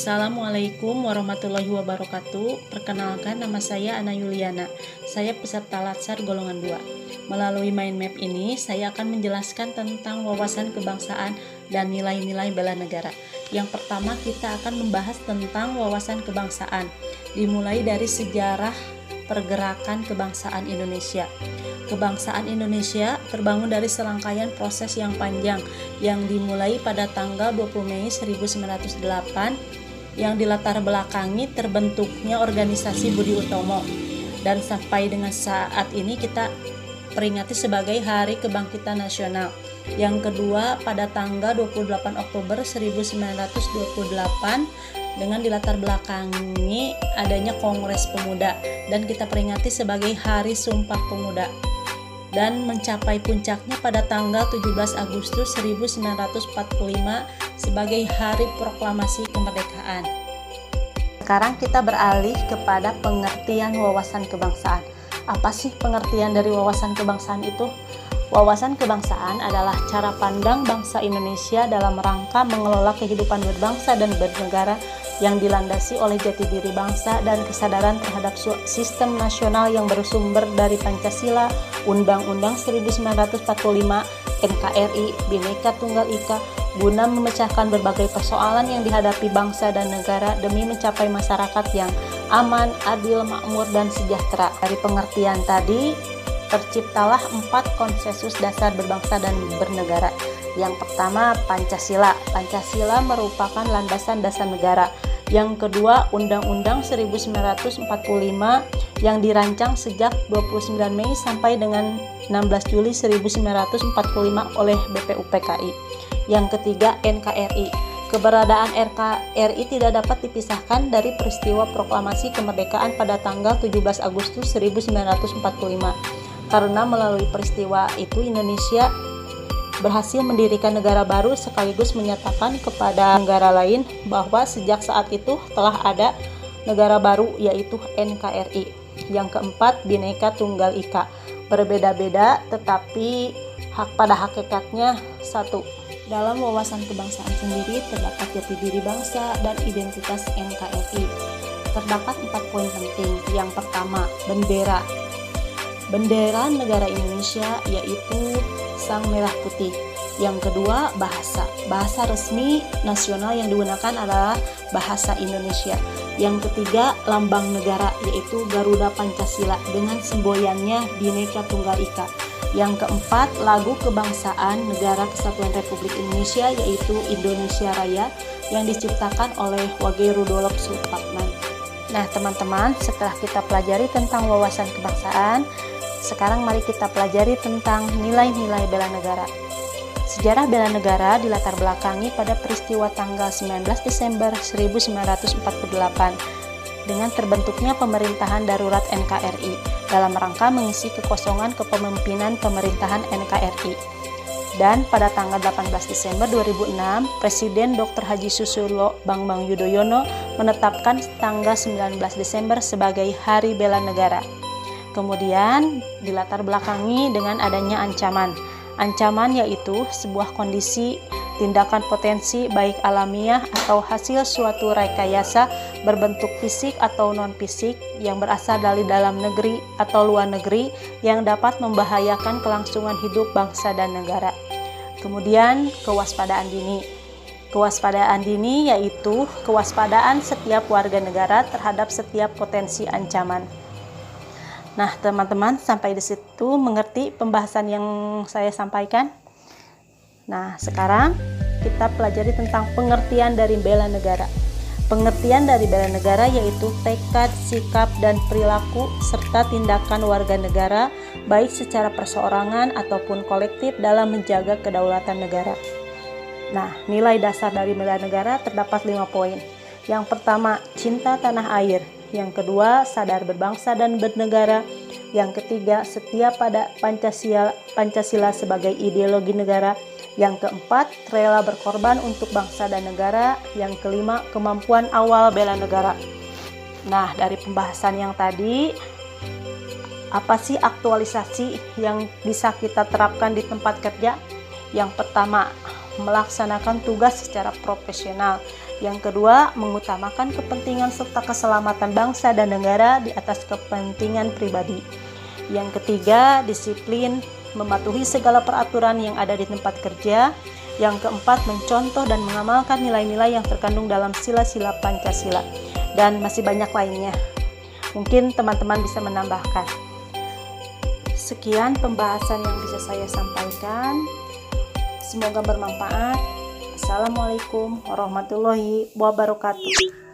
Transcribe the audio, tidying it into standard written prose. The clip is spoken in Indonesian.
Assalamualaikum warahmatullahi wabarakatuh. Perkenalkan, nama saya Ana Yuliana. Saya peserta Latsar golongan 2. Melalui mind map ini, saya akan menjelaskan tentang wawasan kebangsaan dan nilai-nilai bela negara. Yang pertama, kita akan membahas tentang wawasan kebangsaan, dimulai dari sejarah pergerakan kebangsaan Indonesia. Kebangsaan Indonesia terbangun dari serangkaian proses yang panjang yang dimulai pada tanggal 20 Mei 1908 yang dilatar belakangi terbentuknya organisasi Budi Utomo, dan sampai dengan saat ini kita peringati sebagai Hari Kebangkitan Nasional. Yang kedua, pada tanggal 28 Oktober 1928 dengan dilatar belakangi adanya Kongres Pemuda, dan kita peringati sebagai Hari Sumpah Pemuda, dan mencapai puncaknya pada tanggal 17 Agustus 1945 sebagai Hari Proklamasi Kemerdekaan. Sekarang kita beralih kepada pengertian wawasan kebangsaan. Apa sih pengertian dari wawasan kebangsaan itu? Wawasan kebangsaan adalah cara pandang bangsa Indonesia dalam rangka mengelola kehidupan berbangsa dan bernegara yang dilandasi oleh jati diri bangsa dan kesadaran terhadap sistem nasional yang bersumber dari Pancasila, Undang-Undang 1945, NKRI, Bhinneka Tunggal Ika, guna memecahkan berbagai persoalan yang dihadapi bangsa dan negara demi mencapai masyarakat yang aman, adil, makmur, dan sejahtera. Dari pengertian tadi, terciptalah 4 konsensus dasar berbangsa dan bernegara. Yang pertama, Pancasila. Pancasila merupakan landasan dasar negara. Yang kedua, Undang-Undang 1945 yang dirancang sejak 29 Mei sampai dengan 16 Juli 1945 oleh BPUPKI. Yang ketiga, NKRI. Keberadaan RKRI tidak dapat dipisahkan dari peristiwa proklamasi kemerdekaan pada tanggal 17 Agustus 1945. Karena melalui peristiwa itu Indonesia berhasil mendirikan negara baru sekaligus menyatakan kepada negara lain bahwa sejak saat itu telah ada negara baru, yaitu NKRI. Yang keempat, Bhinneka Tunggal Ika. Berbeda-beda tetapi pada hakikatnya satu. Dalam wawasan kebangsaan sendiri terdapat jati diri bangsa dan identitas NKRI. Terdapat 4 poin penting. Yang pertama, bendera. Bendera negara Indonesia yaitu sang merah putih. Yang kedua, bahasa. Bahasa resmi nasional yang digunakan adalah bahasa Indonesia. Yang ketiga, lambang negara yaitu Garuda Pancasila dengan semboyannya Bhinneka Tunggal Ika. Yang keempat, lagu kebangsaan Negara Kesatuan Republik Indonesia yaitu Indonesia Raya yang diciptakan oleh Wage Rudolf Supratman. Nah teman-teman, setelah kita pelajari tentang wawasan kebangsaan, sekarang mari kita pelajari tentang nilai-nilai bela negara. Sejarah bela negara dilatar belakangi pada peristiwa tanggal 19 Desember 1948 dengan terbentuknya pemerintahan darurat NKRI dalam rangka mengisi kekosongan kepemimpinan pemerintahan NKRI. Dan pada tanggal 18 Desember 2006, Presiden Dr. Haji Susilo Bambang Yudhoyono menetapkan tanggal 19 Desember sebagai Hari Bela Negara. Kemudian dilatar belakangi dengan adanya ancaman. Ancaman yaitu sebuah kondisi tindakan potensi baik alamiah atau hasil suatu rekayasa berbentuk fisik atau non-fisik yang berasal dari dalam negeri atau luar negeri yang dapat membahayakan kelangsungan hidup bangsa dan negara. Kemudian kewaspadaan dini. Kewaspadaan dini yaitu kewaspadaan setiap warga negara terhadap setiap potensi ancaman. Nah, teman-teman, sampai di situ mengerti pembahasan yang saya sampaikan. Nah, sekarang kita pelajari tentang pengertian dari bela negara. Pengertian dari bela negara yaitu tekad, sikap, dan perilaku serta tindakan warga negara baik secara perseorangan ataupun kolektif dalam menjaga kedaulatan negara. Nah, nilai dasar dari bela negara terdapat 5 poin. Yang pertama, cinta tanah air. Yang kedua, sadar berbangsa dan bernegara. Yang ketiga, setia pada Pancasila sebagai ideologi negara. Yang keempat, rela berkorban untuk bangsa dan negara. Yang kelima, kemampuan awal bela negara. Nah, dari pembahasan yang tadi, apa sih aktualisasi yang bisa kita terapkan di tempat kerja? Yang pertama, melaksanakan tugas secara profesional. Yang kedua, mengutamakan kepentingan serta keselamatan bangsa dan negara di atas kepentingan pribadi. Yang ketiga, disiplin, mematuhi segala peraturan yang ada di tempat kerja. Yang keempat, mencontoh dan mengamalkan nilai-nilai yang terkandung dalam sila-sila Pancasila. Dan masih banyak lainnya. Mungkin teman-teman bisa menambahkan. Sekian pembahasan yang bisa saya sampaikan. Semoga bermanfaat. Assalamualaikum warahmatullahi wabarakatuh.